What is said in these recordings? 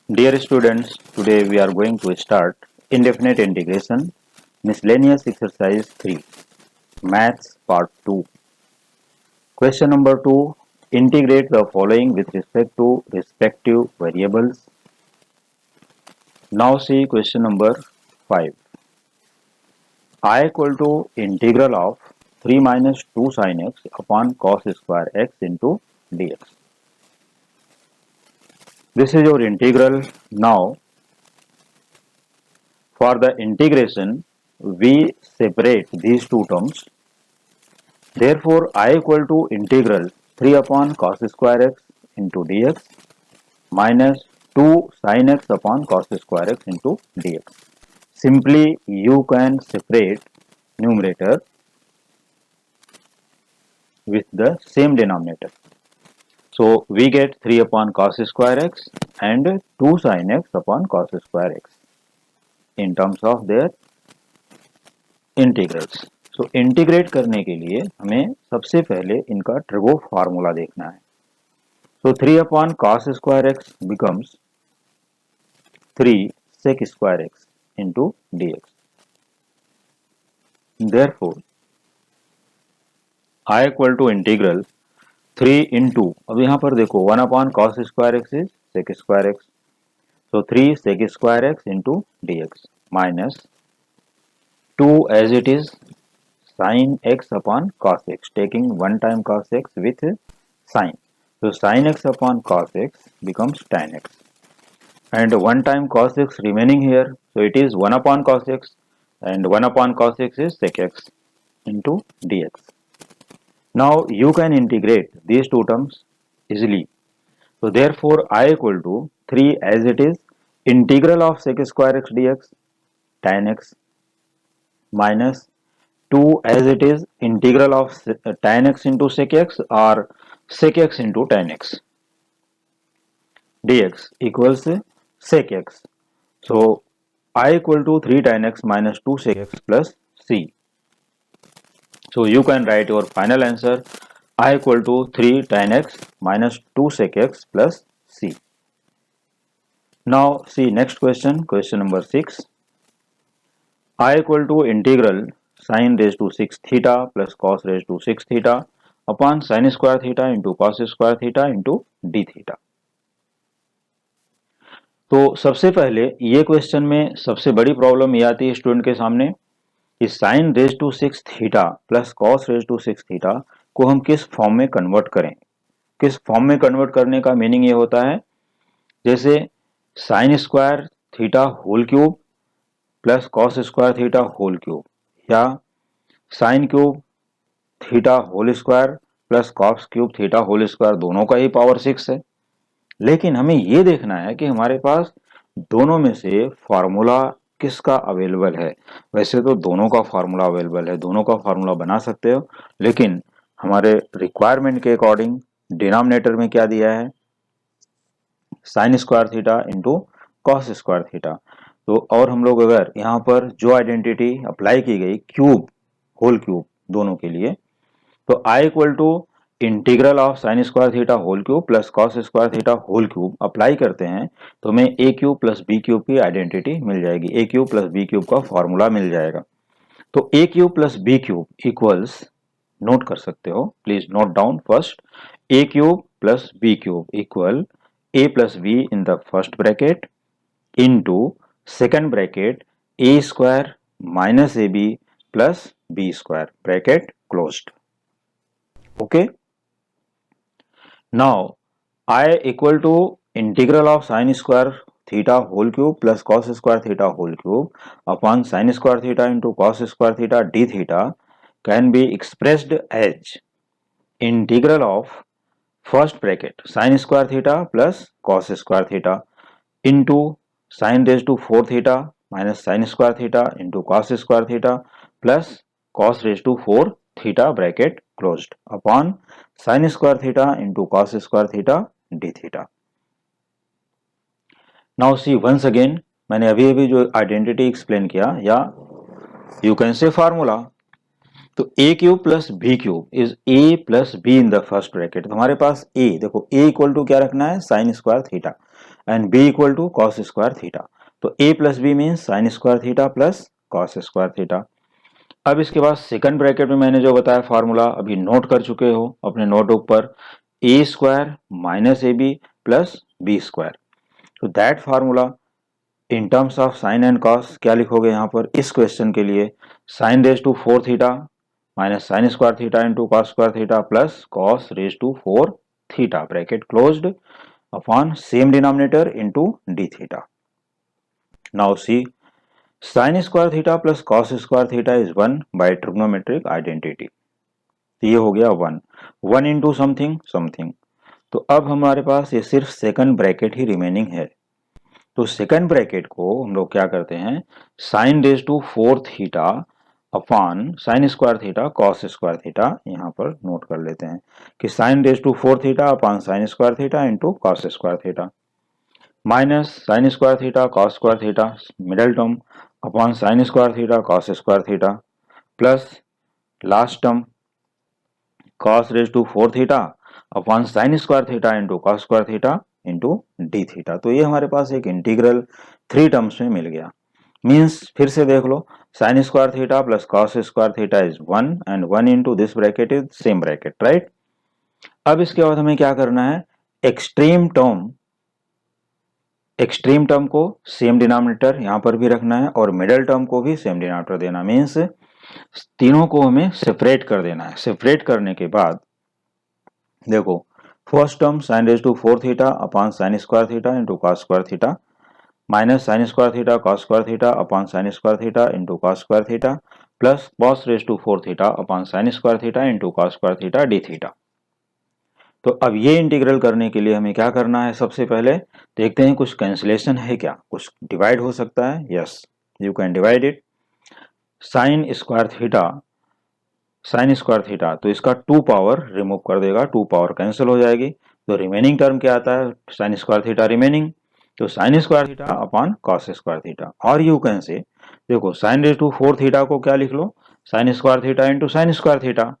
Dear students, today we are going to start indefinite integration, miscellaneous exercise 3, maths part 2. Question number 2, integrate the following with respect to respective variables. Now see question number 5. I equal to integral of 3 minus 2 sin x upon cos square x into dx. This is your integral. Now for the integration, we separate these two terms. Therefore, I equal to integral 3 upon cos square x into dx minus 2 sin x upon cos square x into dx. Simply, you can separate numerator with the same denominator. So, we get 3 upon cos square x and 2 sin x upon cos square x in terms of their integrals. So integrate करने के लिए हमें सबसे पहले इनका trigo formula देखना है. So 3 upon cos square x becomes 3 sec square x into dx. Therefore I equal to integral 3 into, अब यहाँ पर देखो 1 upon cos square x is sec square x. So 3 sec square x into dx minus 2 as it is sin x upon cos x, taking one time cos x with sin. So sin x upon cos x becomes tan x, and one time cos x remaining here, so it is 1 upon cos x, and 1 upon cos x is sec x into dx. Now you can integrate these two terms easily. So therefore I equal to 3 as it is integral of sec square x dx tan x minus 2 as it is integral of tan x into sec x or sec x into tan x dx equals sec x. So I equal to 3 tan x minus 2 sec x plus c. So you can write your final answer. I equal to 3 tan x minus 2 sec x plus c. Now see next question, question number 6. I equal to integral sin raised to 6 theta plus cos raised to 6 theta upon sin square theta into cos square theta into d theta. तो सबसे पहले ये question में सबसे बड़ी problem ये आती है स्टूडेंट के सामने कि sin raise to 6 theta plus cos raise to 6 theta को हम किस फॉर्म में कन्वर्ट करें. किस फॉर्म में कन्वर्ट करने का मीनिंग ये होता है जैसे sin square theta whole cube plus cos square theta whole cube या sine cube theta whole square plus cos cube theta whole square, दोनों का ही पावर 6 है. लेकिन हमें यह देखना है कि हमारे पास दोनों में से फार्मूला किसका अवेलेबल है. वैसे तो दोनों का फार्मूला अवेलेबल है, दोनों का फार्मूला बना सकते हो, लेकिन हमारे रिक्वायरमेंट के अकॉर्डिंग डिनोमिनेटर में क्या दिया है sine square theta into cos square theta. तो और हम लोग अगर यहाँ पर जो आइडेंटिटी अप्लाई की गई क्यूब होल क्यूब दोनों के लिए, तो I equal to integral of sine square theta whole cube plus cos square theta whole cube apply करते हैं तो हमें A cube plus B cube की आइडेंटिटी मिल जाएगी, A cube plus B cube का फॉर्मूला मिल जाएगा. तो A cube plus B cube equals, note कर सकते हो, please note down first, A cube plus B cube equal A plus B in the first bracket into second bracket a square minus A B plus B square, bracket closed. Okay. Now I equal to integral of sin square theta whole cube plus cos square theta whole cube upon sin square theta into cos square theta d theta can be expressed as integral of first bracket sin square theta plus cos square theta into sin raised to 4 theta minus sin square theta into cos square theta plus cos raised to 4 theta bracket closed upon sin square theta into cos square theta d theta. Now see once again, मैंने अभी अभी जो identity explain किया या you can से formula, तो A cube plus B cube is A plus B in the first bracket. तो हमारे पास ए, देखो ए इक्वल टू क्या रखना है sine square theta. And b equal to cos square theta. तो a plus b means sine square theta plus cos square theta. अब इसके बाद सेकंड ब्रैकेट में मैंने जो बताया फार्मूला अभी नोट कर चुके हो अपने नोटबुक पर, A square minus A B plus B square. तो that formula in terms of sine and cos क्या लिखोगे यहाँ पर इस क्वेश्चन के लिए, sine raise to 4 theta minus sine square theta into cos square theta plus cos raise to 4 theta bracket closed upon same denominator into D theta. Now see sine square theta plus cos square theta is 1 by trigonometric identity. तो ये हो गया 1 1 into something something. तो अब हमारे पास ये सिर्फ second bracket ही remaining है। तो सेकंड ब्रैकेट को हम लोग क्या करते हैं, sine raise to 4 theta upon sine square theta cos square theta यहाँ पर नोट कर लेते हैं कि sine raise to 4 theta upon sine square theta into cos square theta minus sine square theta cos square theta middle term upon sine square theta cos square theta plus last term cos raise to 4 theta upon sine square theta into cos square theta into D theta. तो ये हमारे पास एक integral 3 terms में मिल गया। Means फिर से देख लो, sine square theta plus cos square theta is 1 and 1 into this bracket is same bracket, right. अब इसके बाद हमें क्या करना है, एक्सट्रीम टर्म को सेम डिनोमिनेटर यहां पर भी रखना है और मिडल टर्म को भी सेम डिनोमिनेटर देना। मीन्स तीनों को हमें सेपरेट कर देना है। सेपरेट करने के बाद देखो, first term sine raise to 4 theta upon sine square theta into cos square theta minus sine square theta cos square theta upon sine square theta into cos square theta plus cos raise to 4 theta upon sine square theta into cos square theta d theta. तो अब ये integral करने के लिए हमें क्या करना है, सबसे पहले देखते हैं कुछ कैंसिलेशन है क्या, कुछ डिवाइड हो सकता है। Yes, you can divide it. Sign square theta तो इसका 2 पावर रिमूव कर देगा, 2 पावर कैंसिल हो जाएगी। तो रिमेनिंग टर्म क्या आता है, साइन स्क्वायर थीटा रिमेनिंग। तो sine square theta upon cos square theta. और यू कैन से देखो साइन रेज टू 4 थीटा को क्या लिख लो, sine square theta into sine square theta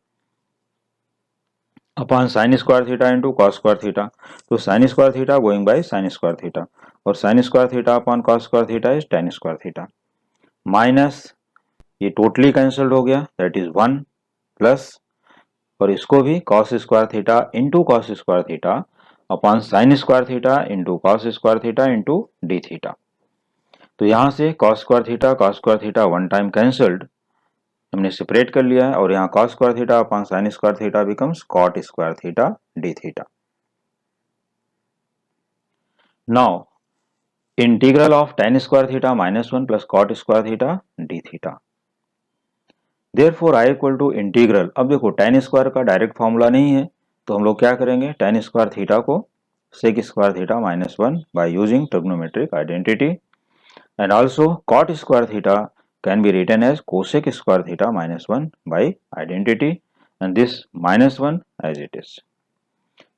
upon sine square theta into cos square theta. तो sine square theta going by sine square theta और sine square theta upon cos square theta is tan square theta minus ये totally cancelled हो गया, that is 1 plus और इसको भी cos square theta into cos square theta upon sine square theta into cos square theta into D theta. तो यहां से cos square theta one time cancelled हमने सेपरेट कर लिया है और यहाँ cos square theta upon sine square theta becomes cot square theta d theta. Now integral of tan square theta minus 1 plus cot square theta d theta. Therefore I equal to integral, अब देखो tan स्क्वायर का direct formula नहीं है तो हम लोग क्या करेंगे, tan स्क्वायर थीटा को sec square theta minus 1 by using trigonometric identity and also cot square theta can be written as cosec square theta minus 1 by identity and this minus 1 as it is.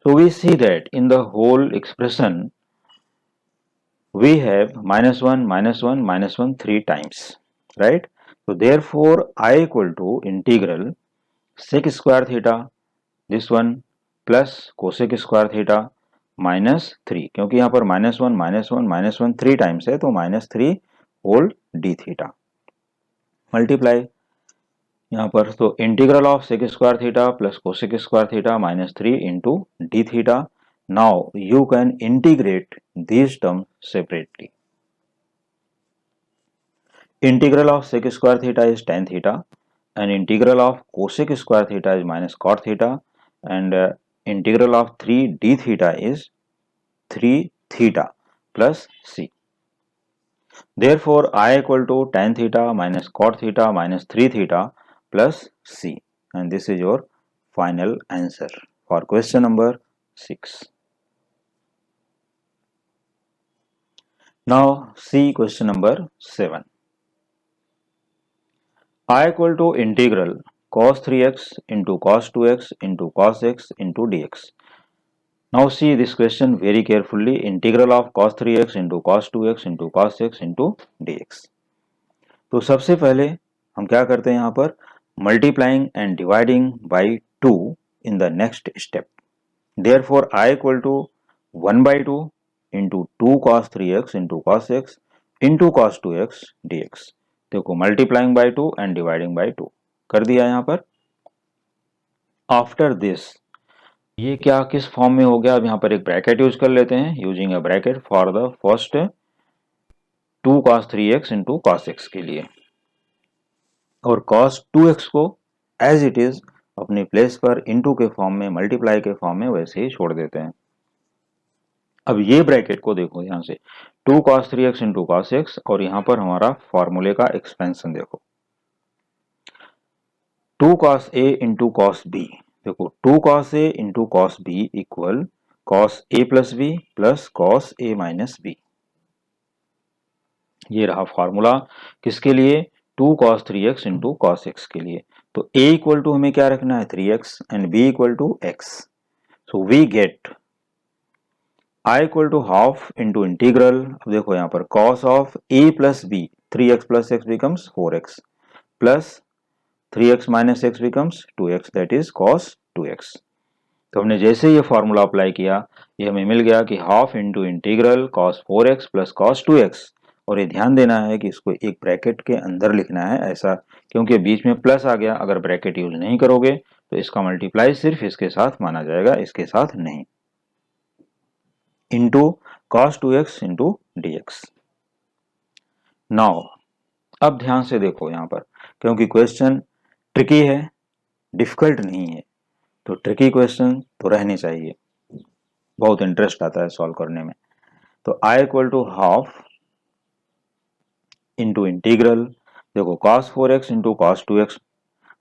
So we see that in the whole expression we have minus 1 minus 1 minus 1 3 times, right? So therefore I equal to integral sec square theta this one plus cosec square theta minus 3, क्योंकि यहाँ पर minus 1 minus 1 minus 1 3 times है तो minus 3 whole d theta multiply यहाँ पर, तो integral of sec square theta plus cosec square theta minus 3 into D theta. Now you can integrate this term separately. Integral of sec square theta is tan theta and integral of cosec square theta is minus cot theta and integral of 3 d theta is 3 theta plus c. Therefore, I equal to tan theta minus cot theta minus 3 theta plus c, and this is your final answer for question number 6. Now see question number 7. I equal to integral cos 3x into cos 2x into cos x into dx. Now see this question very carefully. Integral of cos 3x into cos 2x into cos x into dx. तो सबसे पहले हम क्या करते हैं यहाँ पर, multiplying and dividing by 2 in the next step. Therefore I equal to 1 by 2 into 2 cos 3x into cos x into cos 2x dx। देखो multiplying by 2 and dividing by 2 कर दिया यहाँ पर। आफ्टर दिस ये क्या किस फॉर्म में हो गया, अब यहाँ पर एक ब्रैकेट यूज कर लेते हैं, using a bracket for the first 2 cos 3x into cos x के लिए, और cos 2x को एज इट इज अपनी प्लेस पर इंटू के फॉर्म में, मल्टीप्लाई के फॉर्म में वैसे ही छोड़ देते हैं। अब ये ब्रैकेट को देखो यहां से 2 cos 3x into cos x, और यहां पर हमारा फॉर्मूले का एक्सपेंशन देखो 2 cos a into cos b। देखो 2 cos a into cos b equal cos a plus b plus cos a minus b। ये रहा फॉर्मूला किसके लिए, 2 cos 3x into cos x के लिए। तो a इक्वल टू हमें क्या रखना है 3x and b equal to x। So we get i equal to half into integral, अब देखो यहाँ पर cos of a plus b, 3x plus x becomes 4x plus 3x minus x becomes 2x, that is cos 2x। तो हमने जैसे ये formula apply किया, ये हमें मिल गया कि half into integral cos 4x plus cos 2x, और ये ध्यान देना है कि इसको एक ब्रैकेट के अंदर लिखना है ऐसा, क्योंकि बीच में प्लस आ गया, अगर ब्रैकेट यूज नहीं करोगे तो इसका मल्टीप्लाई सिर्फ इसके साथ माना जाएगा, इसके साथ नहीं। Into cos 2x into dx। Now अब ध्यान से देखो यहाँ पर, क्योंकि क्वेश्चन ट्रिकी है, डिफिकल्ट नहीं है, तो ट्रिकी क्वेश्चन तो रहने चाहिए, बहुत इंटरेस्ट आता है सॉल्व करने में। तो i equal to half into integral, देखो cos 4x into cos 2x,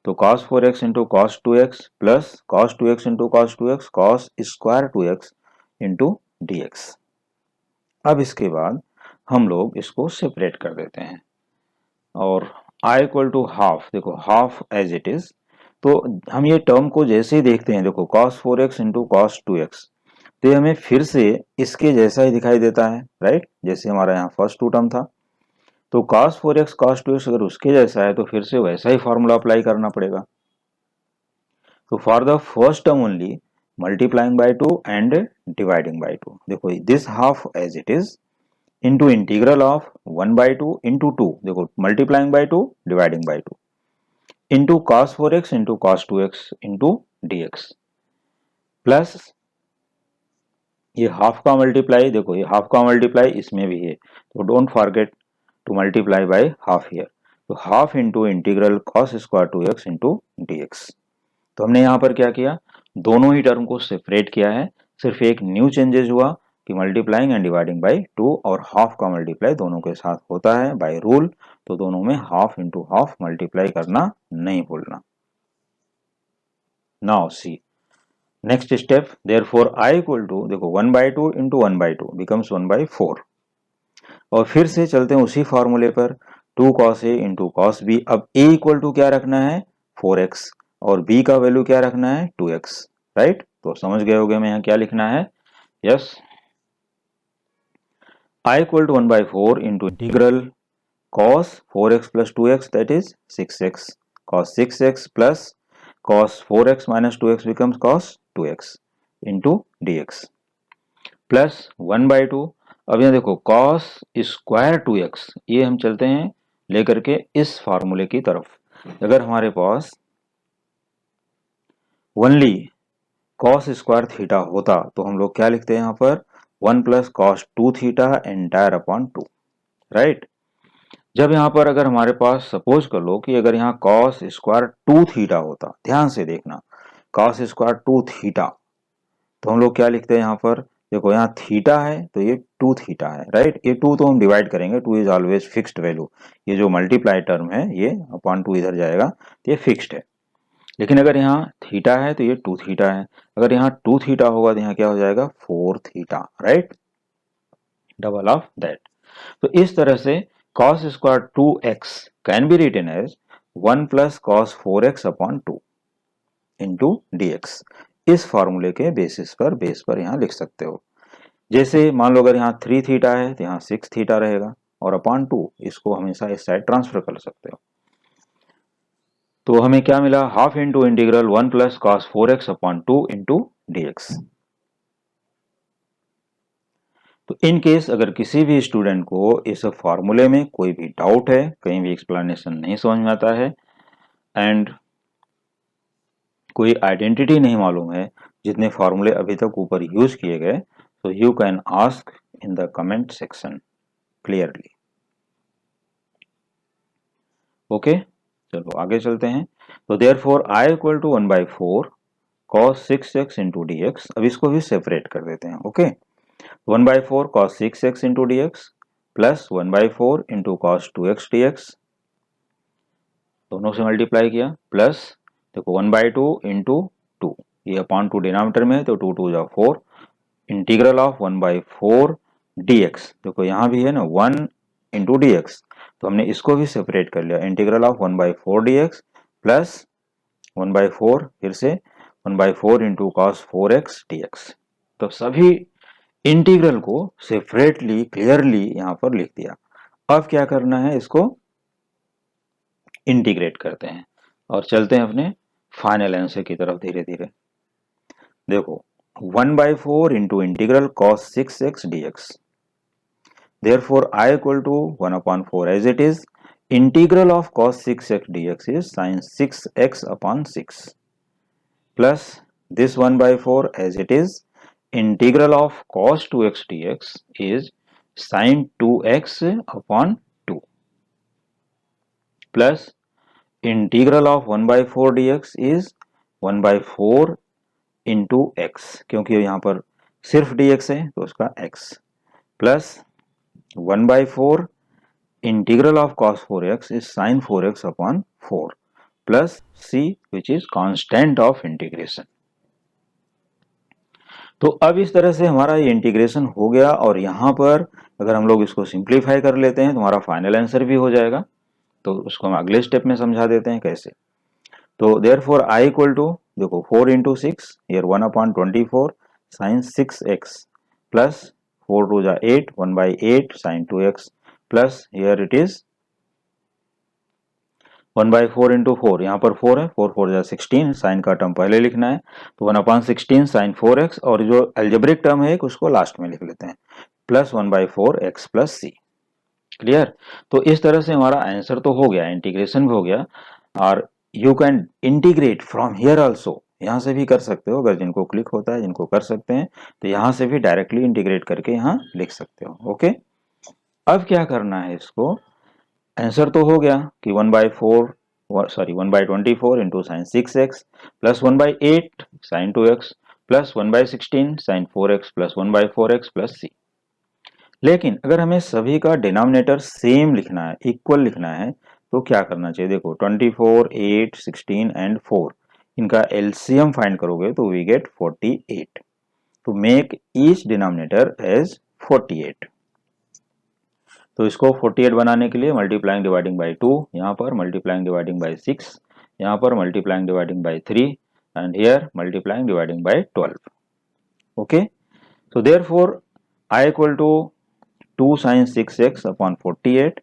तो cos 4x into cos 2x plus cos 2x into cos 2x cos square 2x into dx। अब इसके बाद हम लोग इसको सेपरेट कर देते हैं, और i इक्वल टू हाफ, देखो हाफ एज इट इज, तो हम ये टर्म को जैसे ही देखते हैं, देखो cos 4x into cos 2x, तो ये हमें फिर से इसके जैसा ही दिखाई देता है, राइट, जैसे हमारा यहाँ फर्स्ट टू टर्म था। तो cos 4x cos 2x अगर उसके जैसा है तो फिर से वैसा ही फॉर्मूला अप्लाई करना पड़ेगा। तो for the first term only multiplying by 2 and dividing by 2, देखो this half as it is into integral of 1/2 into 2, देखो multiplying by 2 dividing by 2 into cos 4x into cos 2x into dx, plus ये half का multiply, देखो ये half का multiply इसमें भी है, तो don't forget to multiply by half here. तो half into integral cos square 2x into dx। तो हमने यहाँ पर क्या किया, दोनों ही टर्म को सेपरेट किया है, सिर्फ एक न्यू चेंजेस हुआ कि मल्टीप्लाइंग एंड डिवाइडिंग बाय 2, और हाफ का मल्टीप्लाई दोनों के साथ होता है बाय रूल, तो दोनों में हाफ इंटू हाफ मल्टीप्लाई करना नहीं भूलना। Now see next step, therefore i equal to, देखो 1/2 इंटू 1/2 बिकम्स 1/4, और फिर से चलते हैं उसी फॉर्मूले पर 2 cos a into cos b। अब a इक्वल टू क्या रखना है 4x, और b का वैल्यू क्या रखना है 2x, राइट। तो समझ गए होगे हमें यहाँ क्या लिखना है, yes i equal to 1/4 into integral cos 4x plus 2x that is 6x, cos 6x plus cos 4x minus 2x becomes cos 2x into dx, plus 1/2। अब यहाँ देखो cos स्क्वायर 2x, ये हम चलते हैं लेकर के इस फार्मूले की तरफ। अगर हमारे पास ओनली cos स्क्वायर थीटा होता तो हम लोग क्या लिखते हैं यहाँ पर 1 plus cos 2 theta entire upon 2, right. जब यहाँ पर अगर हमारे पास सपोज कर लो कि अगर यहाँ cos स्क्वायर 2 थीटा होता, ध्यान से देखना cos स्क्वायर 2 थीटा, तो हम लोग क्या लिखते हैं यहाँ पर, देखो यहाँ थीटा है तो ये 2 थीटा है, राइट। ये 2 तो हम डिवाइड करेंगे, 2 इज ऑलवेज फिक्स्ड वैल्यू, ये जो मल्टीप्लाई टर्म है ये अपॉन 2 इधर जाएगा तो ये फिक्स्ड है। लेकिन अगर यहाँ थीटा है तो ये 2 थीटा है, अगर यहाँ 2 थीटा होगा तो यहाँ क्या हो जाएगा 4 theta, right, double of that. तो इस तरह से cos square 2x can be written as 1 plus cos 4x upon 2 into dx। इस फॉर्मूले के बेस पर यहाँ लिख सकते हो। जैसे मान लो अगर यहाँ 3 थीटा है तो यहाँ 6 थीटा रहेगा, और अपॉन 2 इसको हमेशा इस साइड ट्रांसफर कर सकते हो। तो हमें क्या मिला, half into integral 1 plus cos 4x upon 2 into dx। तो इन केस अगर किसी भी स्टूडेंट को इस फॉर्मूले में कोई भी डाउट है, कहीं भी एक्सप्लेनेशन नहीं समझ में आता है एंड कोई आइडेंटिटी नहीं मालूम है जितने फॉर्मूले अभी तक ऊपर यूज किए गए, तो you can ask in the comment section clearly. Okay, चलो आगे चलते हैं। तो therefore I equal to 1/4 cos 6x into D x. अब इसको भी सेपरेट कर देते हैं। Okay, 1/4 cos 6x into D x plus 1/4 into cos 2x d x, दोनों से मल्टीप्लाई किया, प्लस देखो 1/2 इंटू 2, ये अपॉन 2 डिनोमिनेटर में है तो 2 2 जा 4, इंटीग्रल ऑफ 1/4 dx, देखो यहाँ भी है ना 1 इंटू डी एक्स, तो हमने इसको भी सेपरेट कर लिया, इंटीग्रल ऑफ 1/4 dx प्लस 1/4 फिर से 1/4 इंटू कॉस 4x dx। तो सभी इंटीग्रल को सेपरेटली क्लियरली यहां पर लिख दिया। अब क्या करना है, इसको इंटीग्रेट करते हैं और चलते हैं अपने फाइनल आंसर की तरफ धीरे धीरे। देखो 1/4 into integral cos 6x dx, therefore I equal to 1/4 as it is, integral of cos 6x dx is sin 6x upon 6 plus this 1/4 as it is, integral of cos 2x dx is sin 2x upon 2 plus integral of 1/4 dx is 1/4 into x, क्योंकि यहाँ पर सिर्फ dx है तो उसका x, plus 1/4 integral of cos 4x is sin 4x upon 4 plus c which is constant of integration। तो अब इस तरह से हमारा ये इंटीग्रेशन हो गया और यहाँ पर अगर हम लोग इसको सिंप्लीफाई कर लेते हैं तो हमारा फाइनल आंसर भी हो जाएगा। तो उसको हम अगले स्टेप में समझा देते हैं कैसे। तो देयरफॉर आई इक्वल टू, देखो 4 into 6 here 1/24 sign 6x plus 4 2 जा 8 1/8 sine 2x plus here it is 1/4 into 4, यहाँ पर 4 है, 4 4 जा 16, साइन का टर्म पहले लिखना है तो 1/16 साइन 4x, और जो एल्जेब्रिक टर्म है उसको लास्ट में लिख लेते हैं, plus 1/4 x plus c। Clear. तो इस तरह से हमारा आंसर तो हो गया, इंटीग्रेशन भी हो गया, और you can integrate from here also, यहाँ से भी कर सकते हो, अगर जिनको क्लिक होता है, जिनको कर सकते हैं तो यहाँ से भी डायरेक्टली इंटीग्रेट करके यहाँ लिख सकते हो। ओके, अब क्या करना है, इसको आंसर तो हो गया कि 1/24 into sine 6x plus 1/8 sine 2x plus 1/16 sine 4x plus 1/4x plus c। लेकिन अगर हमें सभी का डिनोमिनेटर सेम लिखना है, इक्वल लिखना है, तो क्या करना चाहिए, देखो 24 8 16 एंड 4, इनका एलसीएम फाइंड करोगे तो वी गेट 48, तो मेक ईच डिनोमिनेटर एज 48। तो इसको 48 बनाने के लिए मल्टीप्लाइंग डिवाइडिंग बाई 2, यहाँ पर मल्टीप्लाइंग डिवाइडिंग बाई 6, यहाँ पर multiplying dividing by 3 and here multiplying dividing by 12। Okay, so therefore I equal to 2 sin 6x upon 48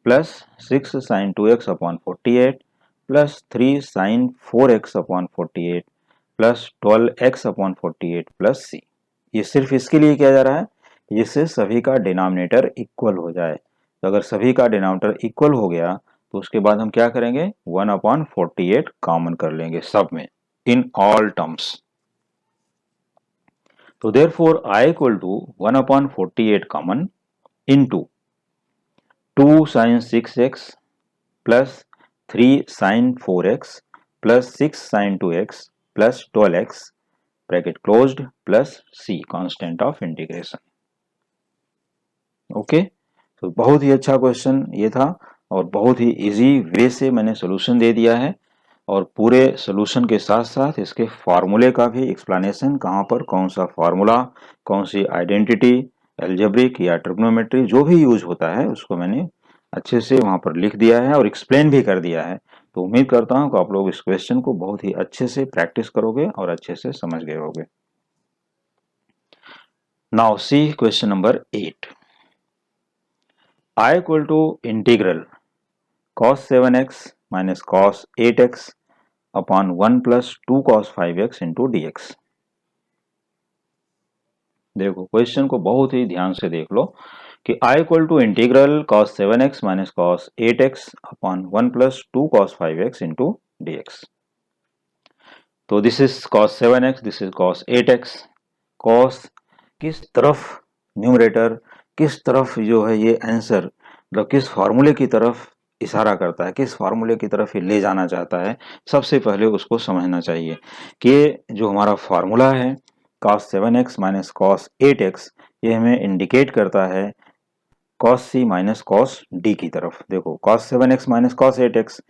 plus 6 sin 2x upon 48 plus 3 sin 4x upon 48 plus 12x upon 48 plus c। ये सिर्फ इसके लिए किया जा रहा है जिससे सभी का डिनोमिनेटर इक्वल हो जाए। तो अगर सभी का डिनोमिनेटर इक्वल हो गया तो उसके बाद हम क्या करेंगे, 1/48 कॉमन कर लेंगे सब में, इन ऑल टर्म्स। तो therefore I equal to 1/48 common into 2 sin 6x plus 3 sin 4x plus 6 sin 2x plus 12x bracket closed plus c constant of integration। Okay, तो बहुत ही अच्छा क्वेश्चन ये था और बहुत ही इजी वे से मैंने सोल्यूशन दे दिया है, और पूरे सोल्यूशन के साथ साथ इसके फार्मूले का भी एक्सप्लेनेशन, कहाँ पर कौन सा फार्मूला, कौन सी आइडेंटिटी, एल्जेब्रिक या ट्रिग्नोमेट्री जो भी यूज होता है उसको मैंने अच्छे से वहाँ पर लिख दिया है और एक्सप्लेन भी कर दिया है। तो उम्मीद करता हूँ कि आप लोग इस क्वेश्चन को बहुत ही अच्छे से प्रैक्टिस करोगे और अच्छे से समझ गए होगे। Now see question number 8। I equal to integral cos 7x minus cos 8x upon 1 plus 2 cos 5x into dx। देखो क्वेश्चन को बहुत ही ध्यान से देख लो कि I equal to integral cos 7x minus cos 8x upon 1 plus 2 cos 5x into dx। तो this is cos 7x, this is cos 8x। cos किस तरफ न्यूमरेटर, किस तरफ जो है ये आंसर, मतलब किस फार्मूले की तरफ इशारा करता है, किस फार्मूले की तरफ ये ले जाना चाहता है, सबसे पहले उसको समझना चाहिए कि जो हमारा फार्मूला है cos 7x minus cos 8x, ये हमें इंडिकेट करता है cos c minus cos d की तरफ। देखो cos 7x minus cos 8x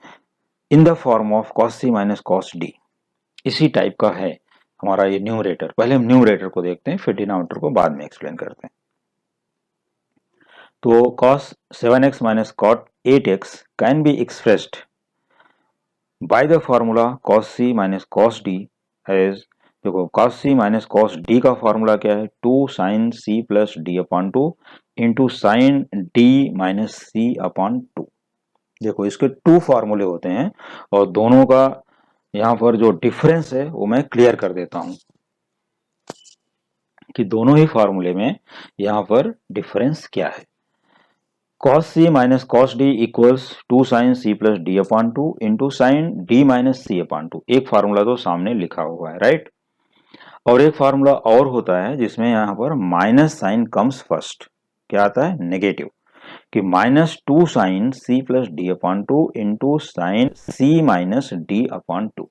in the form of cos c minus cos d, इसी टाइप का है हमारा ये न्यूमरेटर। पहले हम न्यूमरेटर को देखते हैं, फिर डिनोमिनेटर को बाद में एक्सप्लेन करते हैं। तो cos 7x minus cot 8x can be expressed by the formula cos c minus cos d as, देखो cos c minus cos d का फॉर्मूला क्या है, 2 sin c plus d upon 2 into sign d minus c upon 2। देखो इसके 2 फार्मूले होते हैं और दोनों का यहाँ पर जो डिफरेंस है वो मैं क्लियर कर देता हूं कि दोनों ही फार्मूले में यहाँ पर डिफरेंस क्या है। cos c minus cos d equals 2 sin c plus d upon 2 into sign d minus c upon 2। एक फार्मूला तो सामने लिखा हुआ है, राइट। और एक फार्मूला और होता है जिसमें यहाँ पर माइनस साइन कम्स फर्स्ट। क्या आता है, नेगेटिव, कि minus 2 sine c plus d upon 2 into sine c minus d upon 2।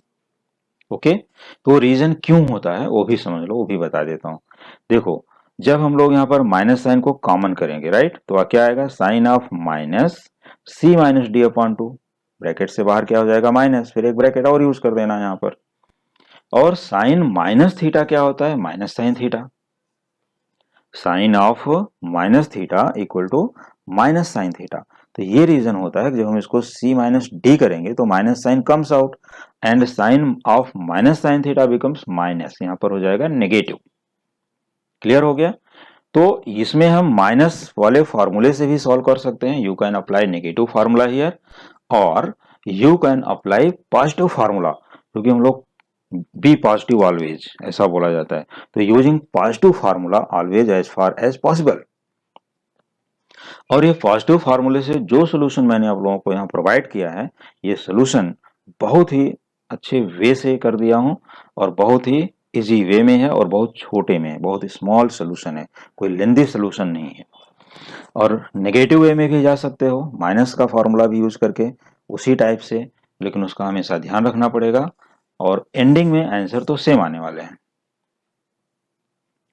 Okay, तो रीजन क्यों होता है वो भी समझ लो, वो भी बता देता हूं। देखो जब हम लोग यहाँ पर माइनस साइन को कॉमन करेंगे, राइट, तो क्या आएगा, sine of minus c minus d upon 2, bracket से बाहर क्या हो जाएगा, माइनस, फिर एक ब्रैकेट और यूज कर देना यहाँ पर। और साइन माइनस थीटा क्या होता है, minus sine theta. Sine of minus theta equal to minus sine theta. तो ये रीजन होता है कि जब हम इसको c माइनस डी करेंगे तो minus sine comes out and sine of minus sine theta becomes minus, यहां पर हो जाएगा नेगेटिव। क्लियर हो गया। तो इसमें हम माइनस वाले फॉर्मूले से भी सॉल्व कर सकते हैं। You can apply negative formula here और you can apply positive formula, क्योंकि हम लोग बी पॉजिटिव ऑलवेज ऐसा बोला जाता है। तो using positive formula always as far as possible. और ये पॉजिटिव फार्मूले से जो सोल्यूशन मैंने आप लोगों को यहाँ प्रोवाइड किया है, ये सोल्यूशन बहुत ही अच्छे वे से कर दिया हूँ और बहुत ही इजी वे में है और बहुत छोटे में है, बहुत स्मॉल सोल्यूशन है, कोई लेंदी सोल्यूशन नहीं है। और नेगेटिव वे में भी जा सकते हो, माइनस का फॉर्मूला भी यूज करके उसी टाइप से, लेकिन उसका हमेशा ध्यान रखना पड़ेगा और एंडिंग में आंसर तो सेम आने वाले हैं।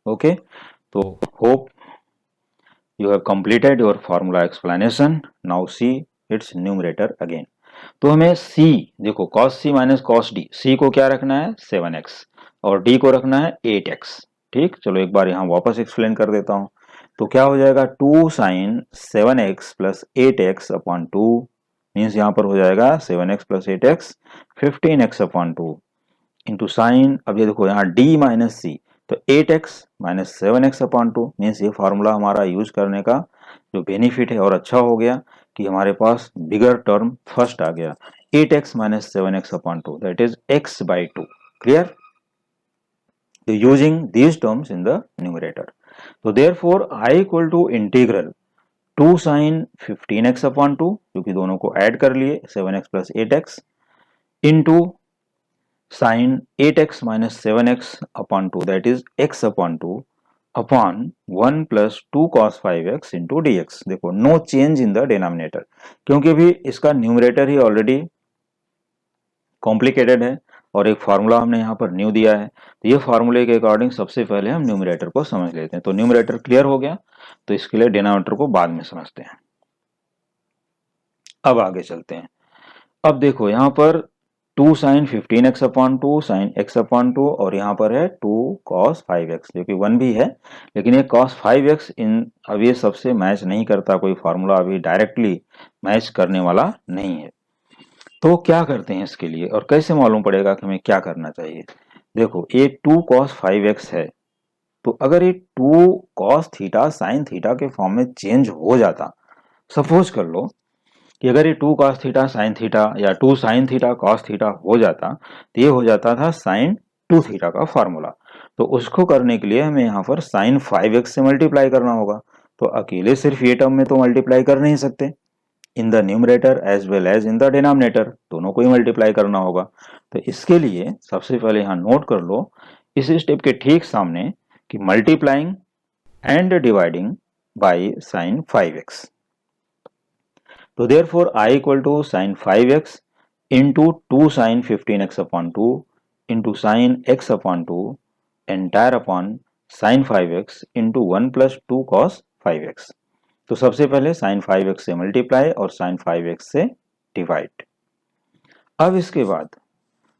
ओके, तो hope you have completed your formula explanation. Now see its numerator again. तो हमें c, देखो cos c minus cos d, c को क्या रखना है 7x और d को रखना है 8x। ठीक, चलो एक बार यहाँ वापस एक्सप्लेन कर देता हूँ। तो क्या हो जाएगा 2 sign 7x plus 8x upon 2 means यहाँ पर हो जाएगा 7x plus 8x 15x upon 2 into sign, अब ये देखो यहाँ d माइनस c, तो 8x minus 7x upon 2 means ये फार्मूला हमारा यूज करने का जो बेनिफिट है और अच्छा हो गया कि हमारे पास बिगर टर्म फर्स्ट आ गया, 8x minus 7x upon 2 that is x by 2। Clear, तो using these terms in the numerator, तो therefore i equal to integral 2 sine 15x upon 2, क्योंकि दोनों को ऐड कर लिए 7x plus 8x into sine 8x minus 7x upon 2 that is x upon 2 upon 1 plus 2 cos 5x into dx। देखो no change in the denominator, क्योंकि अभी इसका numerator ही already complicated है और एक फार्मूला हमने यहाँ पर न्यू दिया है। तो ये फार्मूले के अकॉर्डिंग सबसे पहले हम न्यूमरेटर को समझ लेते हैं। तो न्यूमरेटर क्लियर हो गया, तो इसके लिए डिनोमिनेटर को बाद में समझते हैं। अब आगे चलते हैं। अब देखो यहाँ पर 2 sine 15x upon 2 sine x upon 2 और यहाँ पर है 2 cos 5x, जो कि 1 भी है, लेकिन ये cos 5x इन अब ये सबसे मैच नहीं करता, कोई फार्मूला अभी डायरेक्टली मैच करने वाला नहीं है। तो क्या करते हैं इसके लिए और कैसे मालूम पड़ेगा कि हमें क्या करना चाहिए। देखो ये 2 cos 5x है, तो अगर ये 2 cos थीटा साइन थीटा के फॉर्म में चेंज हो जाता, सपोज कर लो कि अगर ये 2 cos थीटा साइन थीटा या 2 साइन थीटा cos थीटा हो जाता, तो ये हो जाता था साइन 2 थीटा का फार्मूला। तो उसको करने के लिए हमें यहाँ पर साइन 5x से मल्टीप्लाई करना होगा। तो अकेले सिर्फ ये टर्म में तो मल्टीप्लाई कर नहीं सकते, in the numerator as well as in the denominator, दोनों को ही मल्टीप्लाई करना होगा। तो इसके लिए सबसे पहले यहाँ नोट कर लो इस स्टेप के ठीक सामने कि multiplying and dividing by sine 5x। तो therefore I equal to sine 5x into 2 sine 15x upon 2 into sine x upon 2 entire upon sine 5x into 1 plus 2 cos 5x। तो सबसे पहले साइन 5x से multiply और sign 5x से divide. अब इसके बाद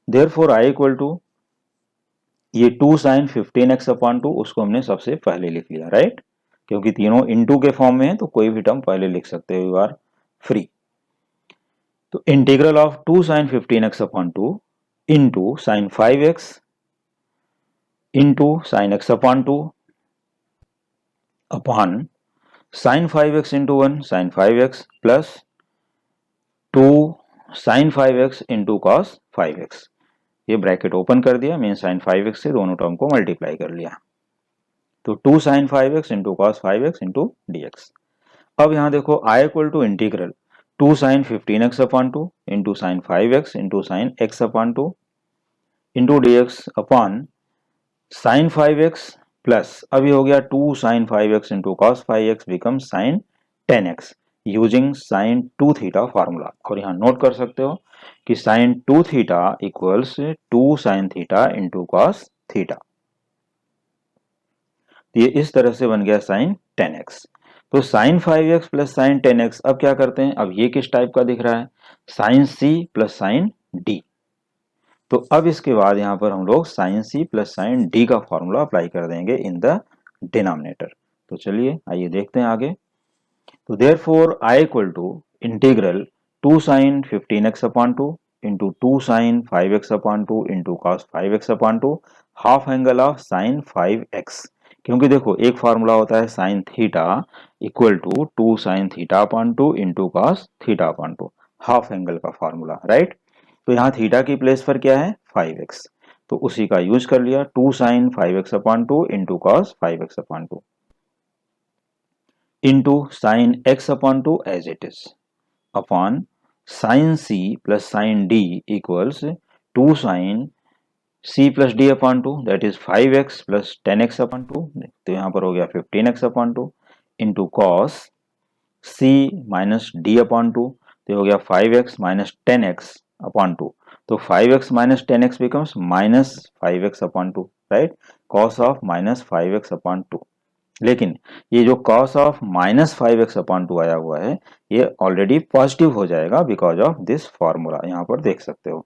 देयरफॉर I इक्वल टू ये 2 साइन 15x अपॉन 2 उसको हमने सबसे पहले लिख लिया, राइट, क्योंकि तीनों इनटू के फॉर्म में है तो कोई भी टर्म पहले लिख सकते हो, यू आर फ्री। तो integral of 2 sine 15x upon 2 into sine 5x into sine x upon 2 upon sine 5x into 1 sine 5x plus 2 sine 5x into cos 5x। ये ब्रैकेट ओपन कर दिया, मीन साइन 5x से दोनों term को multiply कर लिया। तो 2 sine 5x into cos 5x into dx। अब यहाँ देखो I equal to integral 2 sine 15x upon 2 into sine 5x into sine x upon 2 into dx upon sine 5x plus अभी हो गया 2 sine 5x into cos 5x become sine 10x using sine 2 theta formula. और यहाँ note कर सकते हो कि sine 2 theta equals 2 sine theta into cos theta. ये इस तरह से बन गया साइन 10x। तो sign 5x plus sign 10x अब क्या करते हैं, अब ये किस टाइप का दिख रहा है, sine c plus sine d। तो अब इसके बाद यहां पर हम लोग sine c plus sine d का फॉर्मूला अप्लाई कर देंगे इन द डिनोमिनेटर। तो चलिए आइए देखते हैं आगे। तो therefore I equal to integral 2 sine 15x upon 2 into 2 sine 5x upon 2 into cos 5x upon 2 half angle of sine 5x। क्योंकि देखो एक फार्मूला होता है sine theta equal to 2 sine theta upon 2 into cos theta upon 2, half angle का formula, right. तो यहाँ theta की place पर क्या है 5x, तो उसी का यूज कर लिया 2 sine 5x upon 2 into cos 5x upon 2 into sine x upon 2 as it is upon sine c plus sine d equals 2 sine c plus d upon 2 that is 5x plus 10x upon 2। तो यहाँ पर हो गया 15x upon 2 into cos c minus d upon 2, तो हो गया 5x minus 10x upon 2। तो 5x minus 10x becomes minus 5x upon 2, right, cos of minus 5x upon 2। लेकिन ये जो cos of minus 5x upon 2 आया हुआ है ये ऑलरेडी पॉजिटिव हो जाएगा बिकॉज ऑफ दिस फॉर्मूला। यहाँ पर देख सकते हो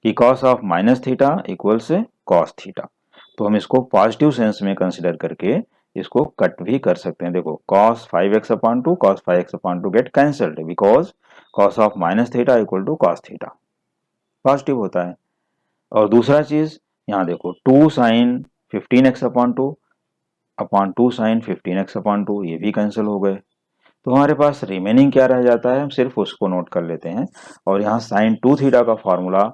कि cos of minus theta equal से कॉस थीटा, तो हम इसको पॉजिटिव सेंस में कंसिडर करके इसको कट भी कर सकते हैं। देखो cos 5x upon 2 cos 5x upon 2 get cancelled because cos of minus theta equal to cos theta, positive होता है। और दूसरा चीज यहाँ देखो 2 sine 15x upon 2 upon 2 sine 15x upon 2 ये भी कैंसिल हो गए। तो हमारे पास रिमेनिंग क्या रह जाता है, हम सिर्फ उसको नोट कर लेते हैं। और यहाँ साइन 2 थीटा का फॉर्मूला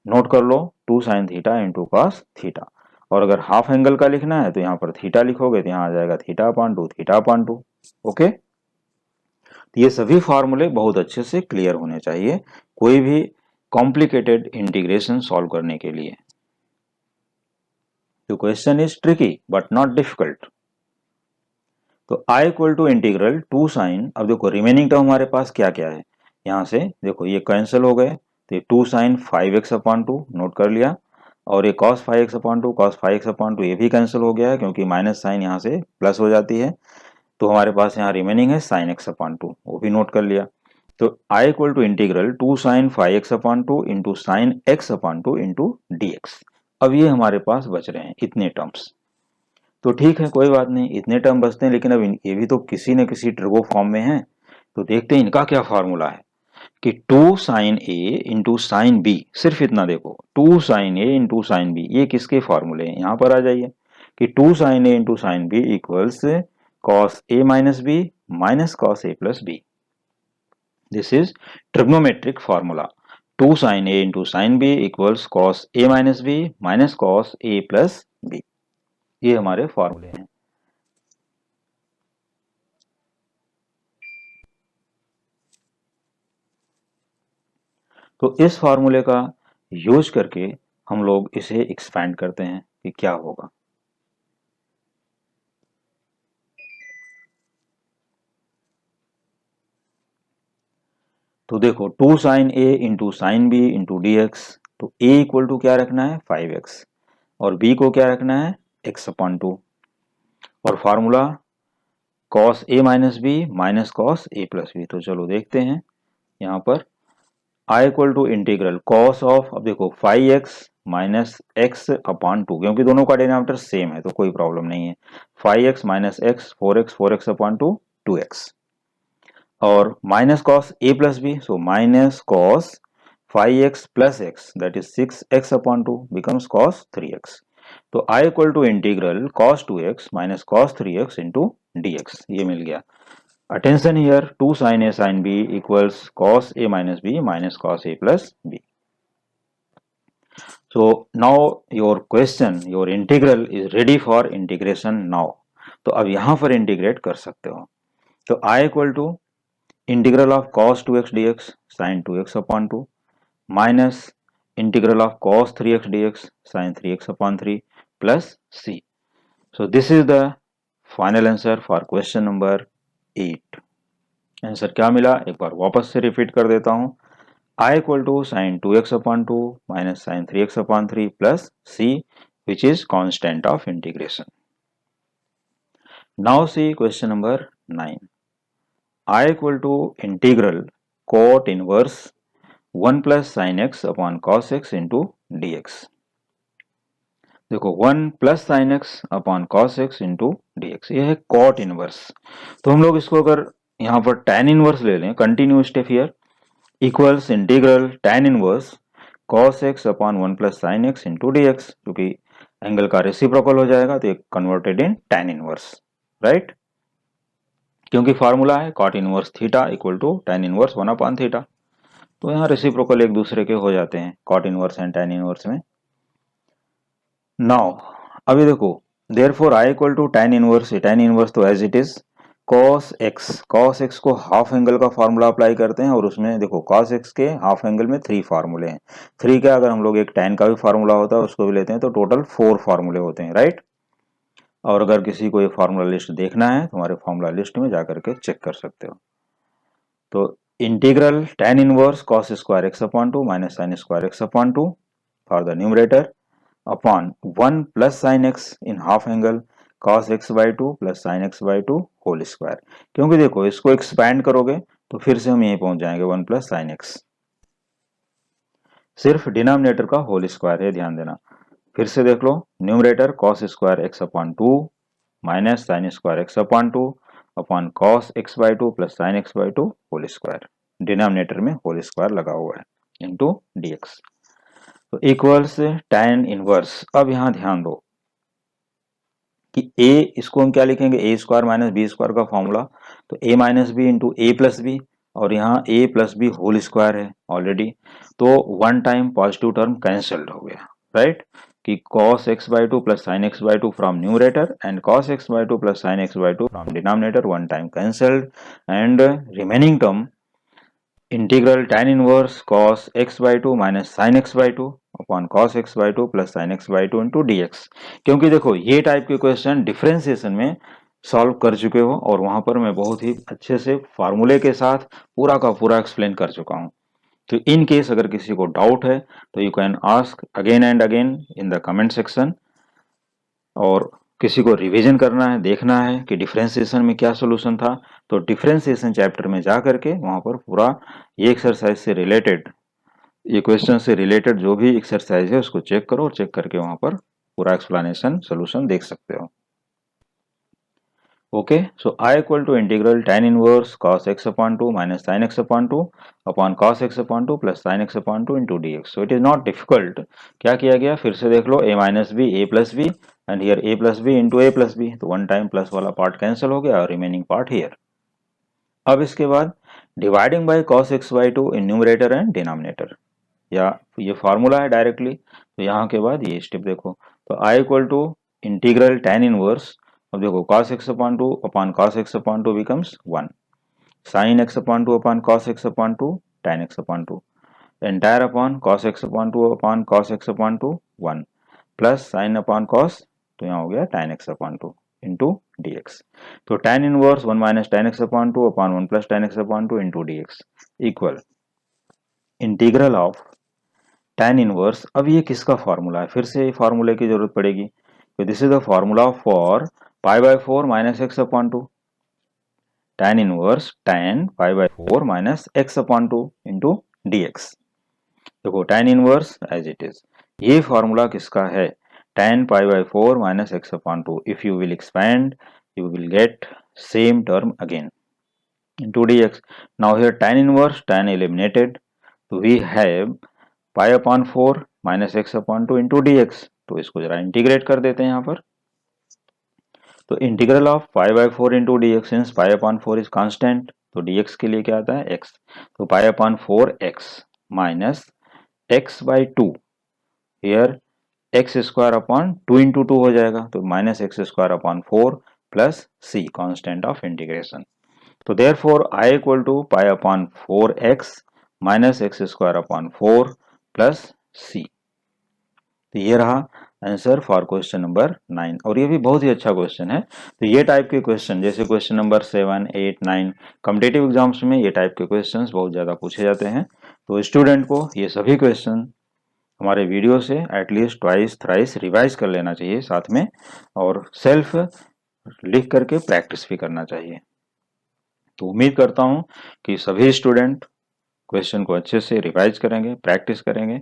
नोट कर लो 2 sine theta into cos theta. और अगर हाफ एंगल का लिखना है तो यहाँ पर थीटा लिखोगे तो यहाँ आ जाएगा theta upon 2 theta upon 2। Okay, तो ये सभी फॉर्मूले बहुत अच्छे से क्लियर होने चाहिए कोई भी कॉम्प्लिकेटेड इंटीग्रेशन सॉल्व करने के लिए। तो question is tricky but not difficult. तो I equal to integral 2 sine, अब देखो रिमेनिंग टर्म हमारे पास क्या क्या है, यहाँ से देखो ये कैंसिल हो गए, तो ये 2 साइन 5x अपॉन 2 नोट कर लिया, और ये cos 5x upon 2 cos 5x upon 2 ये भी कैंसिल हो गया है क्योंकि माइनस साइन यहाँ से प्लस हो जाती है। तो हमारे पास यहाँ रिमेनिंग है साइन x अपॉन 2, वो भी नोट कर लिया। तो I equal to integral 2 sine 5x upon 2 into sine x upon 2 into dx। अब ये हमारे पास बच रहे हैं इतने टर्म्स। तो ठीक है कोई बात नहीं, इतने टर्म बचते हैं, लेकिन अब ये भी तो किसी न किसी ट्रिगो फॉर्म में है। तो देखते हैं इनका क्या फॉर्मूला है कि 2 साइन ए इंटू साइन बी, सिर्फ इतना देखो 2 साइन ए इंटू साइन बी, ये किसके फॉर्मूले हैं, यहाँ पर आ जाइए कि 2 sine A into sine b equals cos a minus b minus cos a plus b. This is trigonometric formula 2 sine A into sine b equals cos a minus b minus cos a plus b. ये हमारे फॉर्मूले हैं। तो इस फॉर्मूले का use करके हम लोग इसे एक्सपैंड करते हैं कि क्या होगा। तो देखो 2 साइन ए into sine B into D X, तो ए इक्वल टू क्या रखना है 5x और बी को क्या रखना है x अपॉन 2 और formula cos a minus b minus cos a plus B. तो चलो देखते हैं यहाँ पर i equal to integral cos of, अब देखो 5x माइनस एक्स अपॉन 2, क्योंकि दोनों का डिनोमिनेटर सेम है तो कोई प्रॉब्लम नहीं है। 5x minus x 4x upon 2 2x और minus cos a plus b, so minus cos 5x plus x that is 6x upon 2 becomes cos 3x। तो i equal to integral cos 2x minus cos 3x into dx, ये मिल गया। Attention here 2 sin a sin b equals cos a minus b minus cos a plus b। So now your question, your integral is ready for integration now। तो अब यहां पर integrate कर सकते हो। तो i equal to integral of cos 2x dx sin 2x upon 2 minus integral of cos 3x dx sin 3x upon 3 plus c। So this is the final answer for question number 8। Answer क्या मिला एक बार वापस से repeat कर देता हूं। I equal to sine 2x upon 2 minus sin 3x upon 3 plus c which is constant of integration। Now see question number 9। I equal to integral cot inverse 1 plus sine x upon cos x into D x. देखो 1 plus sine x upon cos x into D x, यह है cot inverse. तो हम लोग इसको अगर यहाँ पर tan इनवर्स ले लें, continue step here equals integral tan inverse cos x upon 1 plus sine x into D x, क्योंकि एंगल का रेसिप्रोकल हो जाएगा तो ये converted in tan inverse, right. क्योंकि फॉर्मूला है cot inverse theta equal to tan inverse 1 upon theta, तो यहाँ रेसिप्रोकल एक दूसरे के हो जाते हैं cot inverse and tan inverse में। नाउ अभी देखो therefore i equal to tan inverse तो as it is cos x को हाफ एंगल का फॉर्मूला अप्लाई करते हैं और उसमें देखो cos x के हाफ एंगल में 3 फार्मूले हैं। 3 का अगर हम लोग एक tan का भी फार्मूला होता है उसको भी लेते हैं तो टोटल 4 फार्मूले होते हैं, राइट। और अगर किसी को ये फार्मूला लिस्ट देखना है तो हमारे फार्मूला लिस्ट में जाकर के चेक कर सकते हो। तो integral tan inverse cos square x upon 2 minus sine square x upon 2 for the numerator upon 1 plus sine x in half angle cos x by 2 plus sine x by 2 whole square. क्योंकि देखो इसको expand करोगे तो फिर से हम यहीं पहुंच जाएंगे 1 प्लस साइन एक्स, सिर्फ डिनोमिनेटर का होल स्क्वायर है, ध्यान देना। फिर से देख लो numerator cos square x upon 2 minus sine square x upon 2 upon cos x by 2 plus sine x by 2 whole square, denominator में होल स्क्वायर लगा हुआ है इंटू dx। तो इक्वल्स tan इनवर्स। अब यहां ध्यान दो कि a इसको हम क्या लिखेंगे a square minus B square का फॉर्मूला, तो a minus B into A plus B और यहाँ a plus B whole square है ऑलरेडी, तो one time positive term cancelled हो गया, राइट। कि cos x by 2 plus sine x by 2 फ्रॉम न्यूमरेटर एंड cos x by 2 plus sine x by 2 from denominator one time cancelled and remaining term integral tan inverse cos x by 2 minus sign x by 2 upon cos x by 2 plus sine x by 2 into dx। क्योंकि देखो ये type के question differentiation में solve कर चुके हो और वहां पर मैं बहुत ही अच्छे से फार्मूले के साथ पूरा का पूरा एक्सप्लेन कर चुका हूं। तो इन केस अगर किसी को डाउट है तो you can ask again and again in the comment section, और किसी को रिवीजन करना है, देखना है कि डिफरेंशिएशन में क्या सोल्यूशन था, तो डिफरेंशिएशन चैप्टर में जा करके वहां पर पूरा ये एक्सरसाइज से रिलेटेड, ये क्वेश्चन से रिलेटेड जो भी एक्सरसाइज है उसको चेक करो और चेक करके वहां पर पूरा एक्सप्लेनेशन सोल्यूशन देख सकते हो। Okay, so i equal to integral tan inverse cos x upon 2 minus sin x upon 2 upon cos x upon 2 plus sin x upon 2 into dx। So it is not difficult. क्या किया गया फिर से देख लो, a minus B A plus B and here a plus B into A plus B, तो one time plus वाला part cancel हो गया और रिमेनिंग पार्ट हियर। अब इसके बाद dividing by cos x by 2 in numerator and denominator, या ये फार्मूला है डायरेक्टली, तो यहाँ के बाद ये स्टेप देखो, तो i equal to integral tan inverse, अब देखो cos x upon two upon cos x upon two becomes 1, sin x upon two upon cos x upon two tan x upon two, entire upon cos x upon two upon cos x upon two 1 plus sin upon cos, तो यहाँ हो गया tan x upon two into dx। तो tan inverse 1 minus tan x upon two upon 1 plus tan x upon two into dx equal integral of tan inverse. अब ये किसका formula है, फिर से फॉर्मूले की जरूरत पड़ेगी, तो this is the formula for pi by 4 minus x upon two, tan inverse tan pi by 4 minus x upon two into dx। देखो tan inverse as it is, ये फॉर्मूला किसका है, tan pi by 4 minus x upon two, if you will expand you will get same term again into dx. Now here tan inverse, tan eliminated, so we have pi upon 4 minus x upon 2 into dx। तो इसको जरा integrate कर देते हैं यहाँ पर, तो integral of pi by 4 into D x, since pi upon 4 is constant, तो dx के लिए क्या आता है x, तो pi upon 4 x minus x by 2, here x square upon 2 into 2 हो जाएगा, तो minus x square upon 4 plus c constant of integration. तो therefore I equal to pi upon 4x minus x square upon 4 plus सी। तो ये रहा answer for question number 9, और ये भी बहुत ही अच्छा क्वेश्चन है। तो ये टाइप के क्वेश्चन जैसे क्वेश्चन नंबर 7, 8, 9 कॉम्पिटिटिव एग्जाम्स में ये टाइप के क्वेश्चंस बहुत ज़्यादा पूछे जाते हैं। तो स्टूडेंट को ये सभी क्वेश्चन हमारे वीडियो से एटलीस्ट ट्वाइस थ्राइस रिवाइज कर लेना चाहिए साथ में, और सेल्फ लिख करके प्रैक्टिस भी करना चाहिए। तो उम्मीद करता हूँ कि सभी स्टूडेंट क्वेश्चन को अच्छे से रिवाइज करेंगे, प्रैक्टिस करेंगे,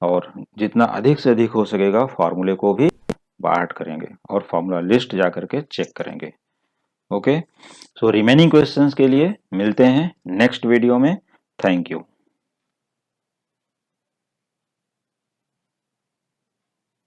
और जितना अधिक से अधिक हो सकेगा फार्मूले को भी बाहर करेंगे और फार्मूला लिस्ट जा करके चेक करेंगे। ओके, सो रिमेनिंग क्वेश्चंस के लिए मिलते हैं नेक्स्ट वीडियो में। Thank you.